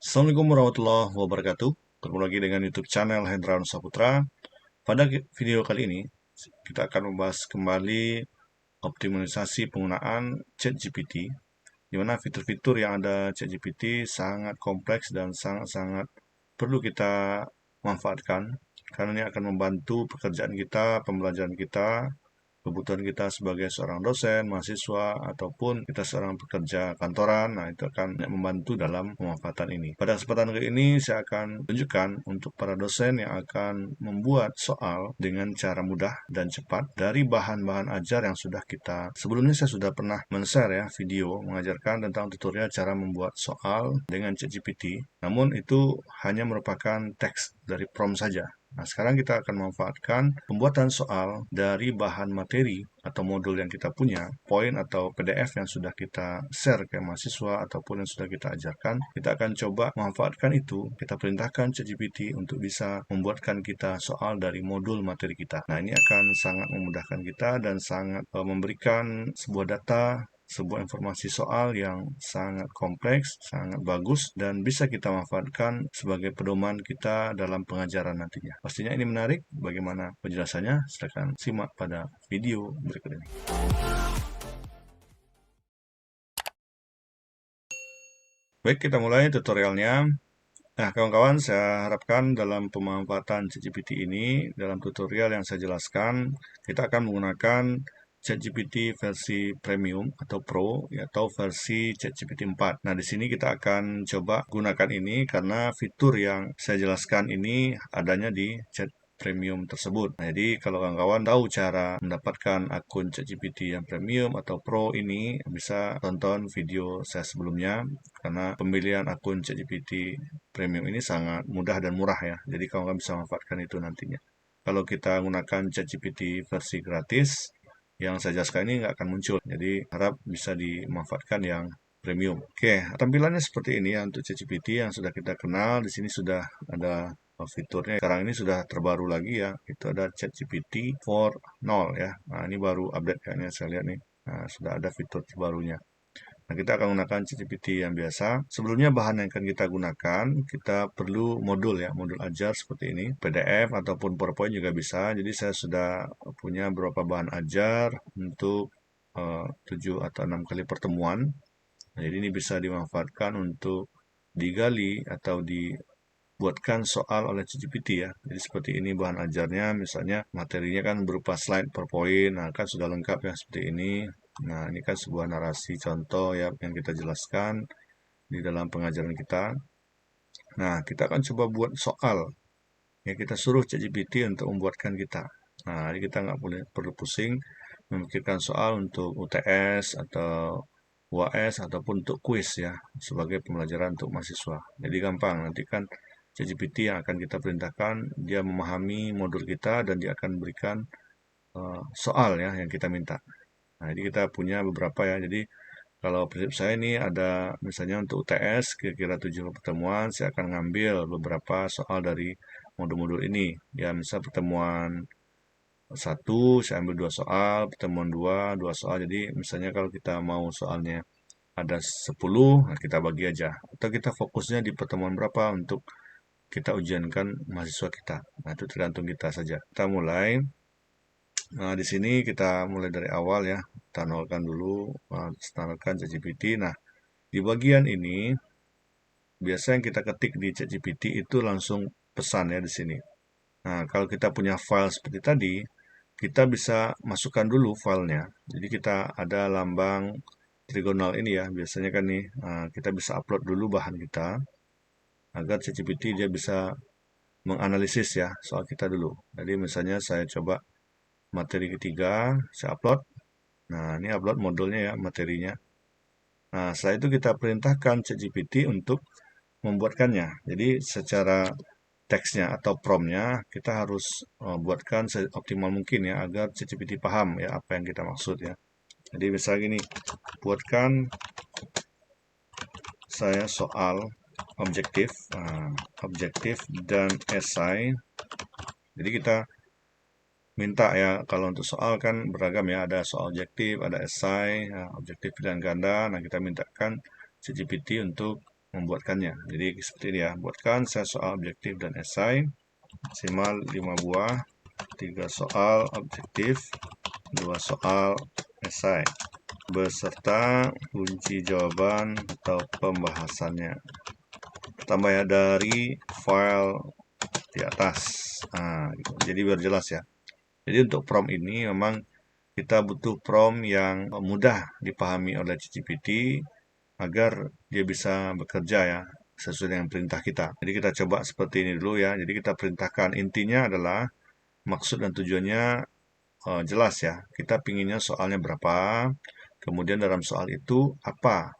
Assalamualaikum warahmatullahi wabarakatuh. Ketemu lagi dengan YouTube channel Hendrawan Saputra. Pada video kali ini, kita akan membahas kembali optimalisasi penggunaan ChatGPT, di mana fitur-fitur yang ada ChatGPT sangat kompleks dan sangat-sangat perlu kita manfaatkan, karena ini akan membantu pekerjaan kita, pembelajaran kita, kebutuhan kita sebagai seorang dosen, mahasiswa, ataupun kita seorang pekerja kantoran. Nah, itu akan membantu dalam pemanfaatan ini. Pada kesempatan kali ini, saya akan tunjukkan untuk para dosen yang akan membuat soal dengan cara mudah dan cepat dari bahan-bahan ajar yang sudah kita. Sebelumnya saya sudah pernah men-share ya video mengajarkan tentang tutorial cara membuat soal dengan ChatGPT. Namun itu hanya merupakan teks dari prompt saja. Nah, sekarang kita akan memanfaatkan pembuatan soal dari bahan materi atau modul yang kita punya, poin atau PDF yang sudah kita share ke mahasiswa ataupun yang sudah kita ajarkan. Kita akan coba memanfaatkan itu, kita perintahkan ChatGPT untuk bisa membuatkan kita soal dari modul materi kita. Nah, ini akan sangat memudahkan kita dan sangat memberikan sebuah data, sebuah informasi soal yang sangat kompleks, sangat bagus, dan bisa kita manfaatkan sebagai pedoman kita dalam pengajaran nantinya. Pastinya ini menarik. Bagaimana penjelasannya? Silakan simak pada video berikut ini. Baik, kita mulai tutorialnya. Nah, kawan-kawan, saya harapkan dalam pemanfaatan ChatGPT ini, dalam tutorial yang saya jelaskan, kita akan menggunakan ChatGPT versi premium atau pro, atau versi ChatGPT 4. Nah, di sini kita akan coba gunakan ini karena fitur yang saya jelaskan ini adanya di Chat Premium tersebut. Nah, jadi kalau kawan-kawan tahu cara mendapatkan akun ChatGPT yang premium atau pro ini, bisa tonton video saya sebelumnya, karena pembelian akun ChatGPT premium ini sangat mudah dan murah ya. Jadi kawan-kawan bisa manfaatkan itu nantinya. Kalau kita gunakan ChatGPT versi gratis, yang saya jelaskan ini nggak akan muncul. Jadi harap bisa dimanfaatkan yang premium. Oke, tampilannya seperti ini ya untuk ChatGPT yang sudah kita kenal. Di sini sudah ada fiturnya. Sekarang ini sudah terbaru lagi ya. Itu ada ChatGPT 4.0 ya. Nah, ini baru update kayaknya saya lihat nih. Nah, sudah ada fitur terbarunya. Nah, kita akan gunakan ChatGPT yang biasa. Sebelumnya bahan yang akan kita gunakan, kita perlu modul ya, modul ajar seperti ini. PDF ataupun PowerPoint juga bisa. Jadi saya sudah punya beberapa bahan ajar untuk 7 atau 6 kali pertemuan. Nah, jadi ini bisa dimanfaatkan untuk digali atau dibuatkan soal oleh ChatGPT ya. Jadi seperti ini bahan ajarnya, misalnya materinya kan berupa slide PowerPoint. Nah, kan sudah lengkap ya seperti ini. Nah, ini kan sebuah narasi contoh ya yang kita jelaskan di dalam pengajaran kita. Nah, kita akan coba buat soal. Ya, kita suruh ChatGPT untuk membuatkan kita. Nah, jadi kita nggak perlu pusing memikirkan soal untuk UTS atau UAS ataupun untuk kuis ya, sebagai pembelajaran untuk mahasiswa. Jadi gampang, nanti kan ChatGPT yang akan kita perintahkan, dia memahami modul kita dan dia akan berikan soal ya yang kita minta. Nah, jadi kita punya beberapa ya. Jadi kalau prinsip saya ini ada misalnya untuk UTS kira-kira 7 pertemuan, saya akan ngambil beberapa soal dari modul-modul ini. Ya, misal pertemuan 1, saya ambil 2 soal, pertemuan 2, 2 soal. Jadi misalnya kalau kita mau soalnya ada 10, nah kita bagi aja. Atau kita fokusnya di pertemuan berapa untuk kita ujiankan mahasiswa kita. Nah, itu tergantung kita saja. Kita mulai. Nah, di sini kita mulai dari awal ya. Kita nolkan dulu, standarkan ChatGPT. Nah, di bagian ini, biasa yang kita ketik di ChatGPT itu langsung pesan ya di sini. Nah, kalau kita punya file seperti tadi, kita bisa masukkan dulu filenya. Jadi kita ada lambang trigonal ini ya, biasanya kan nih, kita bisa upload dulu bahan kita, agar ChatGPT dia bisa menganalisis ya soal kita dulu. Jadi misalnya saya coba materi ketiga, saya upload. Nah, ini upload modulnya ya, materinya. Nah, setelah itu kita perintahkan ChatGPT untuk membuatkannya. Jadi secara teksnya atau promptnya kita harus buatkan seoptimal mungkin ya, agar ChatGPT paham ya apa yang kita maksud ya. Jadi misalnya gini, buatkan saya soal objektif, objektif dan esai. Jadi kita minta ya, kalau untuk soal kan beragam ya, ada soal objektif, ada esai, objektif pilihan ganda. Nah, kita mintakan ChatGPT untuk membuatkannya. Jadi seperti ini ya, buatkan saya soal objektif dan esai, maksimal 5 buah, 3 soal objektif, 2 soal esai, beserta kunci jawaban atau pembahasannya. Tambah ya dari file di atas. Nah, gitu. Jadi biar jelas ya. Jadi untuk prompt ini memang kita butuh prompt yang mudah dipahami oleh ChatGPT agar dia bisa bekerja ya sesuai dengan perintah kita. Jadi kita coba seperti ini dulu ya. Jadi kita perintahkan, intinya adalah maksud dan tujuannya jelas ya. Kita pinginnya soalnya berapa, kemudian dalam soal itu apa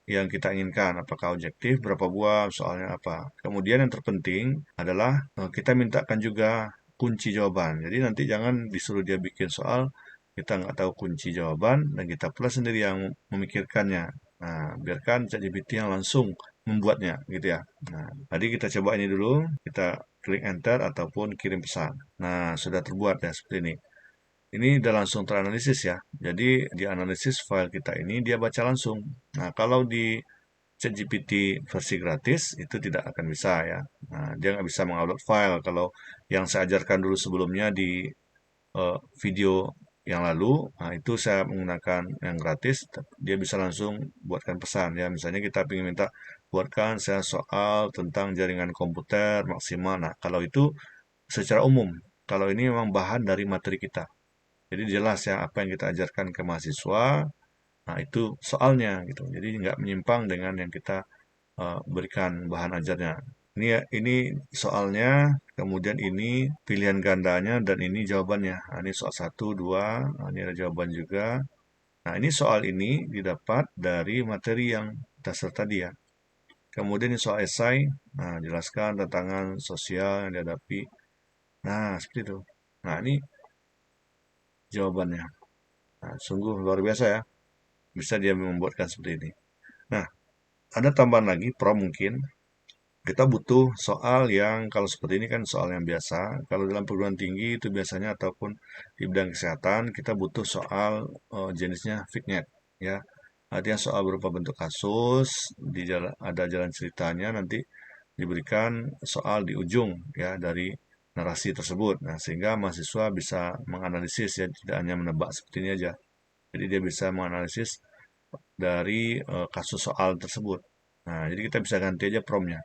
yang kita inginkan, apakah objektif, berapa buah, soalnya apa. Kemudian yang terpenting adalah kita mintakan juga kunci jawaban. Jadi nanti jangan disuruh dia bikin soal, kita nggak tahu kunci jawaban, dan kita pula sendiri yang memikirkannya. Nah, biarkan ChatGPT yang langsung membuatnya, gitu ya. Nah, tadi kita coba ini dulu, kita klik enter ataupun kirim pesan. Nah, sudah terbuat ya seperti ini. Ini udah langsung teranalisis ya. Jadi di analisis file kita ini dia baca langsung. Nah, kalau di ChatGPT versi gratis itu tidak akan bisa ya. Nah, dia nggak bisa mengupload file. Kalau yang saya ajarkan dulu sebelumnya di video yang lalu, nah itu saya menggunakan yang gratis, dia bisa langsung buatkan pesan ya. Misalnya kita ingin minta buatkan saya soal tentang jaringan komputer maksimal. Nah, kalau itu secara umum. Kalau ini memang bahan dari materi kita. Jadi jelas ya apa yang kita ajarkan ke mahasiswa, nah itu soalnya gitu. Jadi nggak menyimpang dengan yang kita berikan bahan ajarnya. Ini soalnya, kemudian ini pilihan gandanya dan ini jawabannya. Nah, ini soal 1, 2, nah, ini ada jawaban juga. Nah, ini soal ini didapat dari materi yang dasar tadi ya. Kemudian ini soal esai, nah jelaskan tantangan sosial yang dihadapi. Nah, seperti itu. Nah, ini jawabannya. Nah, sungguh luar biasa ya. Bisa dia membuatkan seperti ini. Nah, ada tambahan lagi, mungkin. Kita butuh soal yang kalau seperti ini kan soal yang biasa. Kalau dalam perguruan tinggi itu biasanya ataupun di bidang kesehatan kita butuh soal jenisnya fitnet ya. Artinya soal berupa bentuk kasus, ada jalan ceritanya nanti diberikan soal di ujung ya dari narasi tersebut. Nah, sehingga mahasiswa bisa menganalisis ya, tidak hanya menebak seperti ini aja. Jadi dia bisa menganalisis dari kasus soal tersebut. Nah, jadi kita bisa ganti aja promptnya.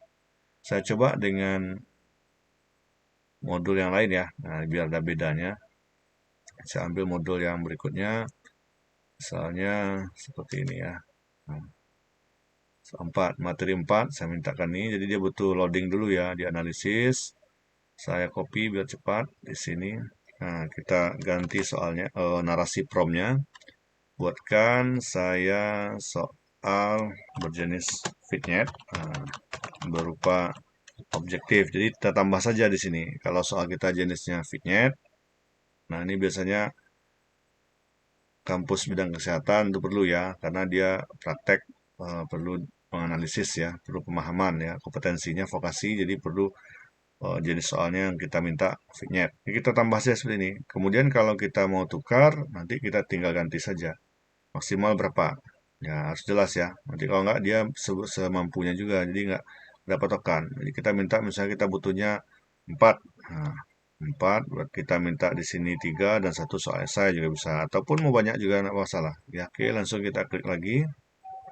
Saya coba dengan modul yang lain ya. Nah, biar ada bedanya. Saya ambil modul yang berikutnya. Misalnya seperti ini ya. Nah, 4, materi 4, saya mintakan ini. Jadi dia butuh loading dulu ya, di analisis. Saya copy biar cepat di sini. Nah, kita ganti soalnya, narasi promptnya. Buatkan saya soal berjenis fitnet. Nah, berupa objektif. Jadi kita tambah saja di sini. Kalau soal kita jenisnya fitnet, nah ini biasanya kampus bidang kesehatan itu perlu ya, karena dia praktek perlu menganalisis ya, perlu pemahaman ya, kompetensinya vokasi, jadi perlu jenis soalnya yang kita minta fitnet. Jadi kita tambah saja seperti ini. Kemudian kalau kita mau tukar, nanti kita tinggal ganti saja. Maksimal berapa? Ya harus jelas ya. Nanti kalau nggak dia semampunya juga, jadi nggak ada patokan. Jadi kita minta misalnya kita butuhnya 4. Nah, 4 buat kita minta di sini 3 dan 1 soal esai juga bisa. Ataupun mau banyak juga nggak masalah. Ya, oke langsung kita klik lagi.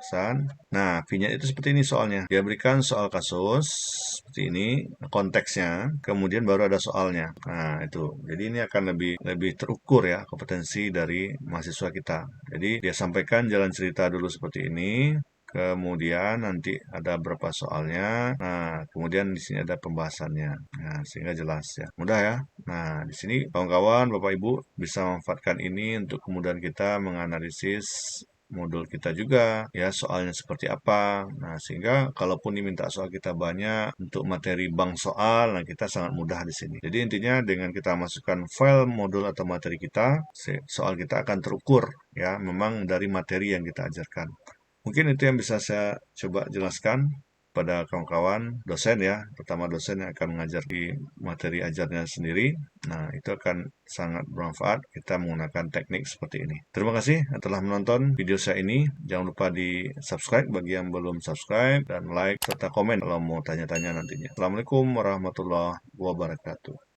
Pesan. Nah, vignette itu seperti ini soalnya. Dia berikan soal kasus seperti ini, konteksnya, kemudian baru ada soalnya. Nah, itu. Jadi ini akan lebih terukur ya kompetensi dari mahasiswa kita. Jadi dia sampaikan jalan cerita dulu seperti ini, kemudian nanti ada berapa soalnya. Nah, kemudian di sini ada pembahasannya. Nah, sehingga jelas ya. Mudah ya. Nah, di sini kawan-kawan, Bapak Ibu bisa memanfaatkan ini untuk kemudian kita menganalisis modul kita juga ya, soalnya seperti apa. Nah, sehingga kalaupun diminta soal kita banyak untuk materi bank soal, nah kita sangat mudah di sini. Jadi intinya dengan kita masukkan file modul atau materi kita, soal kita akan terukur ya, memang dari materi yang kita ajarkan. Mungkin itu yang bisa saya coba jelaskan. pada kawan-kawan dosen ya, terutama dosen yang akan mengajar di materi ajarnya sendiri. Nah, itu akan sangat bermanfaat kita menggunakan teknik seperti ini. Terima kasih telah menonton video saya ini. Jangan lupa di subscribe bagi yang belum subscribe, dan like serta komen kalau mau tanya-tanya nantinya. Assalamualaikum warahmatullahi wabarakatuh.